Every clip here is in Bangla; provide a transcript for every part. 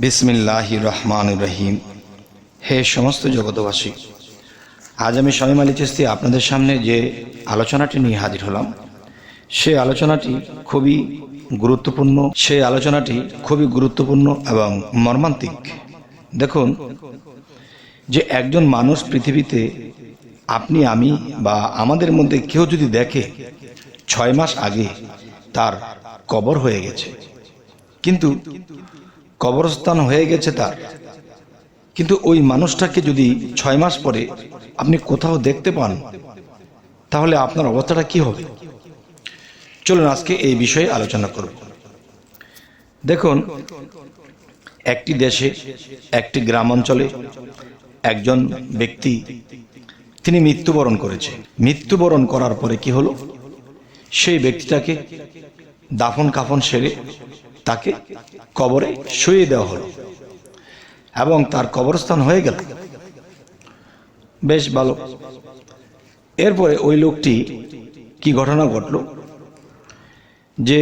বিসমিল্লাহির রহমানির রহিম। হে সমস্ত জগতবাসী, আজ আমি শামীম আলী চিশতি আপনাদের সামনে যে আলোচনাটি নিয়ে হাজির হলাম, সেই আলোচনাটি খুবই গুরুত্বপূর্ণ এবং মর্মান্তিক। দেখুন, যে একজন মানুষ পৃথিবীতে আপনি, আমি বা আমাদের মধ্যে কেউ যদি দেখে 6 মাস আগে তার কবর হয়ে গেছে, কিন্তু কবরস্থান হয়ে গেছে তার, কিন্তু ওই মানুষটাকে যদি 6 মাস পরে আপনি কোথাও দেখতে পান, তাহলে আপনার অবস্থাটা কি হবে? চলুন আজকে এই বিষয়ে আলোচনা করব। দেখুন, একটি দেশে, একটি গ্রাম অঞ্চলে একজন ব্যক্তি তিনি মৃত্যুবরণ করেছে। মৃত্যুবরণ করার পরে কি হলো, সেই ব্যক্তিটাকে দাফন কাফন সেরে তাকে কবরে শুইয়ে দেওয়া হলো এবং তার কবরস্থান হয়ে গেল। বেশ ভালো। এরপরে ওই লোকটি কি ঘটনা ঘটল, যে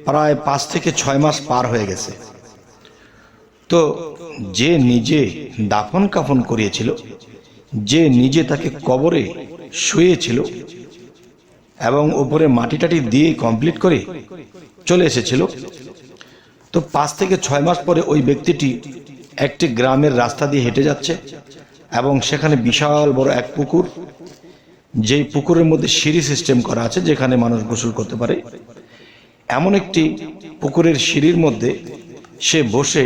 প্রায় 5 থেকে 6 মাস পার হয়ে গেছে। তো যে নিজে দাফন কাফন করিয়েছিল, যে নিজে তাকে কবরে শুয়েছিল এবং উপরে মাটি টাটি দিয়ে কমপ্লিট করে চলে এসেছিল, তো 5 থেকে 6 মাস পরে ওই ব্যক্তিটি একটি গ্রামের রাস্তা দিয়ে হেঁটে যাচ্ছে এবং সেখানে বিশাল বড় এক পুকুর, যেই পুকুরের মধ্যে সিঁড়ি সিস্টেম করা আছে যেখানে মানুষ গোসল করতে পারে, এমন একটি পুকুরের সিঁড়ির মধ্যে সে বসে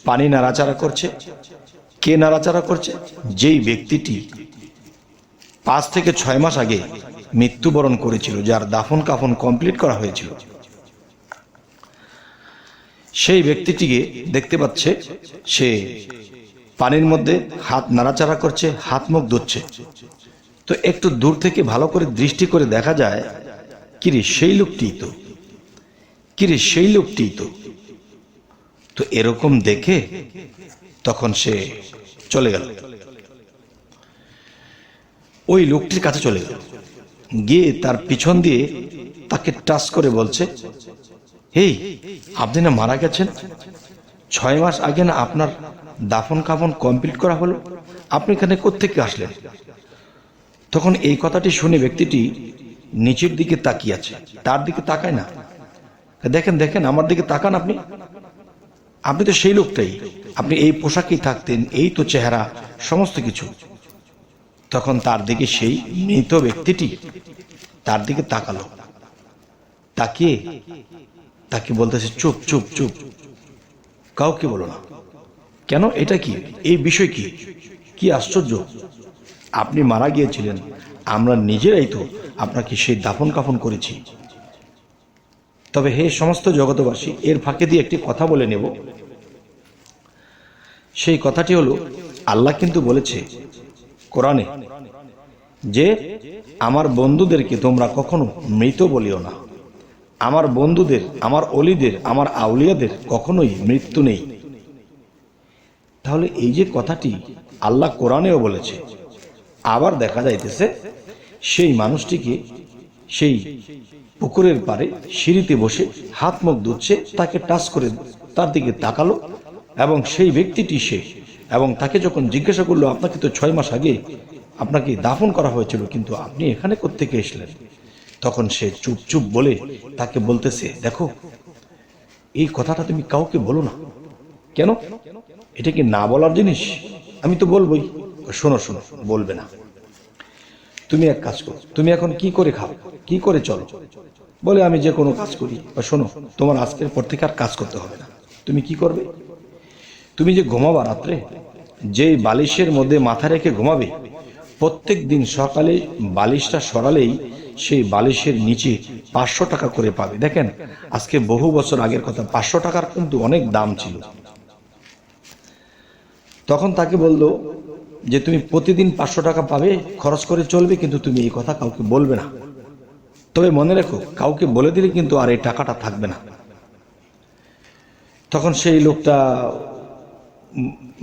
পানি নাড়াচাড়া করছে। কে নাড়াচাড়া করছে? যেই ব্যক্তিটি 5 থেকে 6 মাস আগে মৃত্যুবরণ করেছিল, যার দাফন কাফন কমপ্লিট করা হয়েছিল, সেই ব্যক্তিটিকে দেখতে পাচ্ছে সে পানির মধ্যে হাত নাড়াচাড়া করছে, হাত মুখ ধুচ্ছে। তো একটু দূর থেকে ভালো করে দৃষ্টি করে দেখা যায়, কিরে সেই লোকটি তো। তো এরকম দেখে তখন সে চলে গেল, ওই লোকটির কাছে চলে গেল, গিয়ে তার পিছন দিয়ে তাকে টাচ করে বলছে, এই আপনি না মারা গেছেন, 6 মাস আগে না আপনার দাফন কাফন কমপ্লিট করা হলো, আপনি এখানে কোত্থেকে আসলেন? তখন এই কথাটি শুনে ব্যক্তিটি নিচের দিকে তাকিয়ে আছে, তার দিকে তাকায় না। দেখেন আমার দিকে তাকান, আপনি তো সেই লোকটাই, আপনি এই পোশাকেই থাকতেন, এই তো চেহারা, সমস্ত কিছু। তখন তার দিকে সেই মৃত ব্যক্তিটি তার দিকে তাকালো, তাকিয়ে তাকে বলতেছে, চুপ চুপ চুপ, কাউকে বলো না। কেন? এটা কি? এই বিষয় কি? কি আশ্চর্য! আপনি মারা গিয়েছিলেন, আমরা নিজেরাই তো আপনাকে সেই দাফন কাফন করেছি। তবে হে সমস্ত জগতবাসী, এর ফাঁকে দিয়ে একটি কথা বলে নেব। সেই কথাটি হলো, আল্লাহ কিন্তু বলেছে কোরআনে যে আমার বন্ধুদেরকে তোমরা কখনো মৃত বলিও না। আমার বন্ধুদের, আমার অলিদের, আমার আউলিয়াদের কখনোই মৃত্যু নেই। তাহলে এই যে কথাটি আল্লাহ কোরআনেও বলেছে, আবার দেখা যাইতেছে সেই মানুষটিকে সেই পুকুরের পাড়ে সিঁড়িতে বসে হাত মুখ ধুচ্ছে, তাকে টাচ করে তার দিকে তাকালো এবং সেই ব্যক্তিটি সে, এবং তাকে যখন জিজ্ঞাসা করলো, আপনাকে তো 6 মাস আগে আপনাকে দাফন করা হয়েছিল, কিন্তু আপনি এখানে কোত্থেকে এসলেন? তখন সে চুপ চুপ বলে তাকে বলতেছে, দেখো এই কথাটা তুমি কাউকে বলো না। কেন? এটা কি না বলার জিনিস? আমি তো বলবোই। শোনো, বলবে না। তুমি এক কাজ করো, তুমি এখন কি করে খাও, কি করে চলো? বলে, আমি যে কোনো কাজ করি। শোনো, তোমার আজকের পর থেকে আর কাজ করতে হবে না। তুমি কি করবে? তুমি যে ঘুমাবা রাত্রে, যেই বালিশের মধ্যে মাথা রেখে ঘুমাবে, প্রত্যেক দিন সকালে বালিশটা সরালেই সেই বালিশের নিচে 500 টাকা করে পাবে। দেখেন, আজকে বহু বছর আগের কথা, 500 টাকার কিন্তু অনেক দাম ছিল। তখন তাকে বলল যে তুমি প্রতিদিন 500 টাকা পাবে, খরচ করে চলবে, কিন্তু তুমি এই কথা কাউকে বলবে না। তবে মনে রেখো, কাউকে বলে দিলে কিন্তু আর এই টাকাটা থাকবে না। তখন সেই লোকটা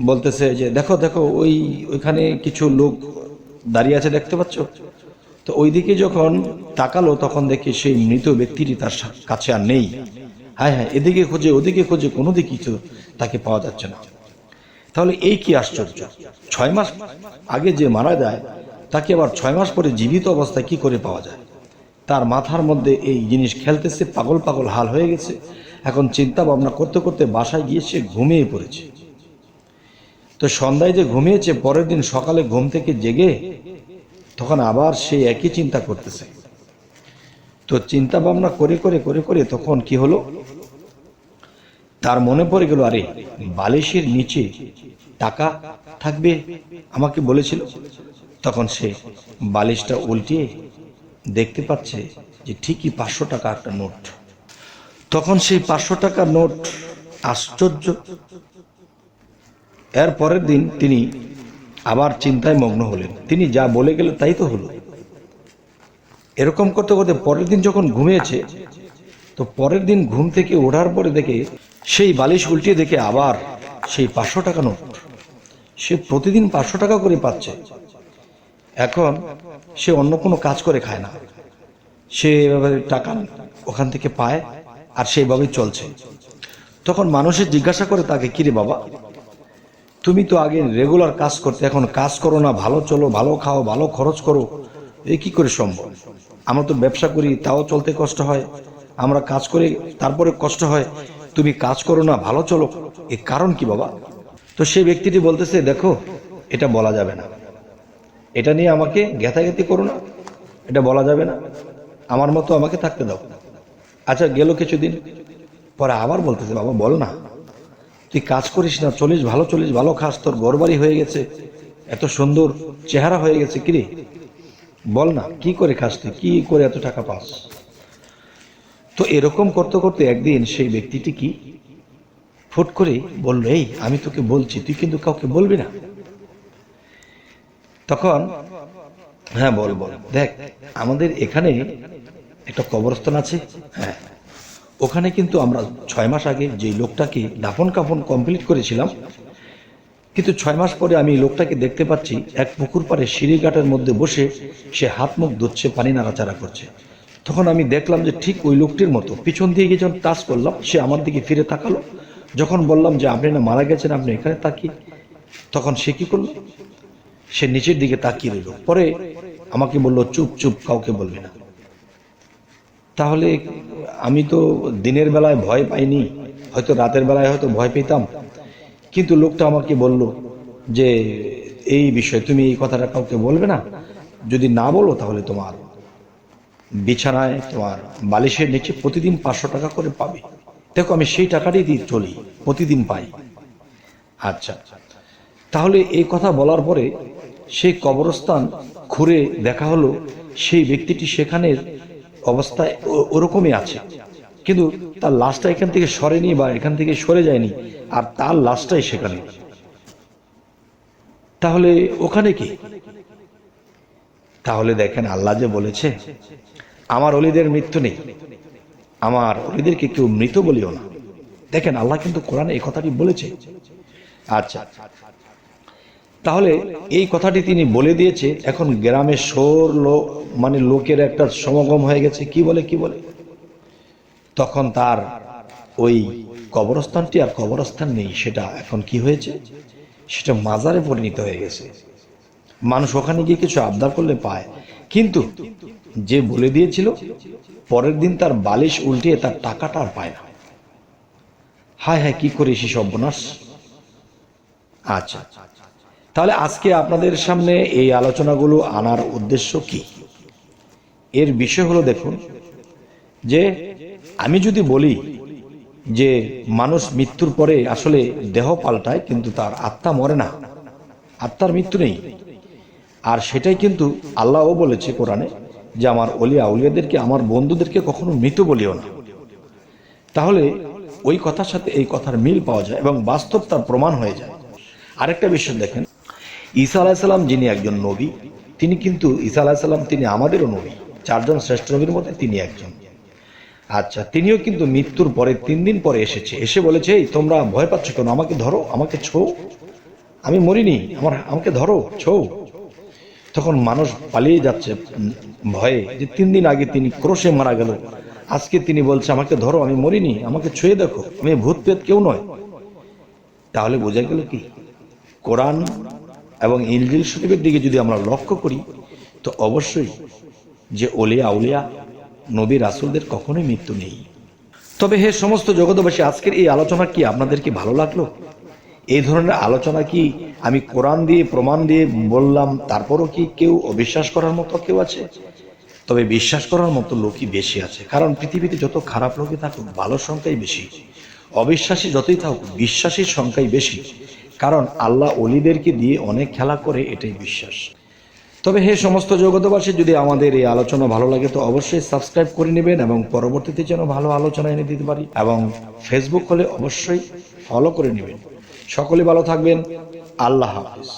বলতেছে যে দেখো ওইখানে কিছু লোক দাঁড়িয়ে আছে, দেখতে পাচ্ছ? তো ওইদিকে যখন তাকালো, তখন দেখি সেই মৃত ব্যক্তিটি তার কাছে আর নেই। হ্যাঁ হ্যাঁ, এদিকে খোঁজে ওদিকে খোঁজে, কোনো দিকে কিছু তাকে পাওয়া যাচ্ছে না। তাহলে এই কি আশ্চর্য, 6 মাস আগে যে মারা যায় তাকে আবার 6 মাস পরে জীবিত অবস্থায় কি করে পাওয়া যায়? তার মাথার মধ্যে এই জিনিস খেলতেছে, পাগল পাগল হাল হয়ে গেছে। এখন চিন্তা ভাবনা করতে করতে বাসায় গিয়ে সে ঘুমিয়ে পড়েছে। তো সন্ধ্যায় যে ঘুমিয়েছে, পরের দিন সকালে ঘুম থেকে জেগে তখন আবার সে একই চিন্তা করতেছে। তো চিন্তা ভাবনা করে করে করে করে তখন কি হলো, তার মনে পড়ে গেল, আরে বালিশের নিচে টাকা থাকবে, আমাকে বলেছিল। তখন সে বালিশটা উল্টিয়ে দেখতে পাচ্ছে যে ঠিকই 500 টাকা একটা নোট। তখন সেই 500 টাকার নোট, আশ্চর্য। এর পরের দিন তিনি আবার চিন্তায় মগ্ন হলেন, তিনি যা বলে গেল তাই তো হলো। এরকম করতে করতে পরের দিন যখন ঘুমিয়েছে, তো পরের দিন ঘুম থেকে ওঠার পরে দেখে সেই বালিশ উল্টিয়ে দেখে আবার সেই 500 টাকা নোট। সে প্রতিদিন 500 টাকা করে পাচ্ছে। এখন সে অন্য কোনো কাজ করে খায় না, সে এভাবে টাকা ওখান থেকে পায় আর সেইভাবেই চলছে। তখন মানুষের জিজ্ঞাসা করে তাকে, কিরে বাবা, তুমি তো আগে রেগুলার কাজ করতে, এখন কাজ করো না, ভালো চলো, ভালো খাও, ভালো খরচ করো, এই কি করে সম্ভব? আমরা তো ব্যবসা করি, তাও চলতে কষ্ট হয়, আমরা কাজ করে তারপরে কষ্ট হয়, তুমি কাজ করো না, ভালো চলো, এর কারণ কি বাবা? তো সেই ব্যক্তিটি বলতেছে, দেখো এটা বলা যাবে না, এটা নিয়ে আমাকে গ্যাথাগ্যাথি করো না, এটা বলা যাবে না, আমার মতো আমাকে থাকতে দাও। আচ্ছা, গেল কিছুদিন পরে আবার বলতেছে, বাবা বল না, তুই কাজ করিস না, চলিস ভালো, চলিস ভালো, খাস, তোর ঘরবাড়ি হয়ে গেছে, এত সুন্দর চেহারা হয়ে গেছে, কিরে বল না, কি করে খাস তুই, কি করে এত টাকা পাস? তো এরকম করতে করতে একদিন সেই ব্যক্তিটি কি ফুট করে বলল, এই আমি তোকে বলছি, তুই কিন্তু কাউকে বলবি না। তখন, হ্যাঁ বল বল, দেখ আমাদের এখানে একটা কবরস্থান আছে, হ্যাঁ ওখানে কিন্তু আমরা 6 মাস আগে যে লোকটাকে দাফন কাফন কমপ্লিট করেছিলাম, কিন্তু 6 মাস পরে আমি লোকটাকে দেখতে পাচ্ছি এক পুকুর পাড়ে সিঁড়িঘাটের মধ্যে বসে সে হাত মুখ ধুচ্ছে, পানি নাড়াচাড়া করছে। তখন আমি দেখলাম যে ঠিক ওই লোকটির মতো, পিছন দিয়ে গিয়ে যখন টাচ করলাম, সে আমার দিকে ফিরে তাকালো। যখন বললাম যে আপনি না মারা গেছেন, আপনি এখানে তাকিয়ে, তখন সে কি করলো, সে নিচের দিকে তাকিয়ে রইল। পরে আমাকে বলল, চুপ চুপ, কাউকে বলবি না। তাহলে আমি তো দিনের বেলায় ভয় পাইনি, হয়তো রাতের বেলায় হয়তো ভয় পেতাম, কিন্তু লোকটা আমাকে বলল যে এই বিষয়ে তুমি এই কথাটা কাউকে বলবে না, যদি না বলো তাহলে তোমার বিছানায়, তোমার বালিশের নিচে প্রতিদিন 500 টাকা করে পাবে। দেখো আমি সেই টাকাটাই দিয়ে চলি, প্রতিদিন পাই। আচ্ছা, তাহলে এই কথা বলার পরে সেই কবরস্থান ঘুরে দেখা হলো সেই ব্যক্তিটি সেখানের অবস্থায় ওরকমই আছে, কিন্তু তার লাশটা এখান থেকে সরেনি বা এখান থেকে সরে যায়নি, আর তার লাশটাই সেখানে। তাহলে ওখানে কি? তাহলে দেখেন, আল্লাহ যে বলেছে আমার ওলিদের মৃত্যু নেই, আমার ওলিদেরকে কেউ মৃত বলিও না। দেখেন আল্লাহ কিন্তু কোরআনে এই কথাটি বলেছে। আচ্ছা, তাহলে এই কথাটি তিনি বলে দিয়েছে, এখন গ্রামে শোর মানে লোকের একটা সমাগম হয়ে গেছে, কি বলে কি বলে। তখন তার ওই কবরস্থানটি আর কবরস্থান নেই, সেটা এখন কি হয়েছে, সেটা মাজারে পরিণত হয়ে গেছে। মানুষ ওখানে গিয়ে কিছু আবদার করলে পায়, কিন্তু যে বলে দিয়েছিল পরের দিন তার বালিশ উল্টিয়ে তার টাকাটা আর পায় না। হায় হায়, কি করে সে সর্বনাশ। আচ্ছা, তাহলে আজকে আপনাদের সামনে এই আলোচনাগুলো আনার উদ্দেশ্য কি? এর বিষয় হলো, দেখুন যে আমি যদি বলি যে মানুষ মৃত্যুর পরে আসলে দেহ পাল্টায়, কিন্তু তার আত্মা মরে না, আত্মার মৃত্যু নেই। আর সেটাই কিন্তু আল্লাহও বলেছে কোরআনে যে আমার ওলিয়া আউলিয়াদেরকে, আমার বন্ধুদেরকে কখনো মৃত বলিও না। তাহলে ওই কথার সাথে এই কথার মিল পাওয়া যায় এবং বাস্তব তার প্রমাণ হয়ে যায়। আরেকটা বিষয় দেখেন, ঈসা আলাইসাল্লাম যিনি একজন নবী, তিনি কিন্তু ঈসা আলাইসাল্লাম তিনি আমাদেরও নবী, 4 জন শ্রেষ্ঠ নবীর মধ্যে তিনি একজন। আচ্ছা, তিনিও কিন্তু মৃত্যুর পরে 3 দিন পরে এসেছে, এসে বলেছে, এই তোমরা ভয় পাচ্ছ কেন, আমাকে ধরো, আমাকে ছো, আমি মরিনি, আমাকে ধরো, ছো। তখন মানুষ পালিয়ে যাচ্ছে ভয়ে, যে 3 দিন আগে তিনি ক্রোশে মারা গেল, আজকে তিনি বলছে আমাকে ধরো, আমি মরিনি, আমাকে ছুঁয়ে দেখো, আমি ভূত প্রেত কেউ নয়। তাহলে বোঝা গেল কি, কোরআন এবং ইনজিল শরীফের দিকে যদি আমরা লক্ষ্য করি তো অবশ্যই যে ওলিয়া আউলিয়া নবী রাসূলদের কখনোই মৃত্যু নেই। তবে হে সমস্ত জগৎবাসী, আজকের এই আলোচনা কি আপনাদের কি ভালো লাগলো? এই ধরনের আলোচনা কি আমি কোরআন দিয়ে প্রমাণ দিয়ে বললাম, তারপরও কি কেউ অবিশ্বাস করার মতো কেউ আছে? তবে বিশ্বাস করার মতো লোকই বেশি আছে, কারণ পৃথিবীতে যত খারাপ লোকই থাকুক ভালো সংখ্যাই বেশি, অবিশ্বাসী যতই থাকুক বিশ্বাসীর সংখ্যাই বেশি, কারণ আল্লাহ অলিদেরকে দিয়ে অনেক খেলা করে, এটাই বিশ্বাস। তবে হে সমস্ত জগতবাসী, যদি আমাদের এই আলোচনা ভালো লাগে তো অবশ্যই সাবস্ক্রাইব করে নেবেন এবং পরবর্তীতে যেন ভালো আলোচনা এনে দিতে পারি, এবং ফেসবুক হলে অবশ্যই ফলো করে নেবেন। সকলে ভালো থাকবেন। আল্লাহ হাফেজ।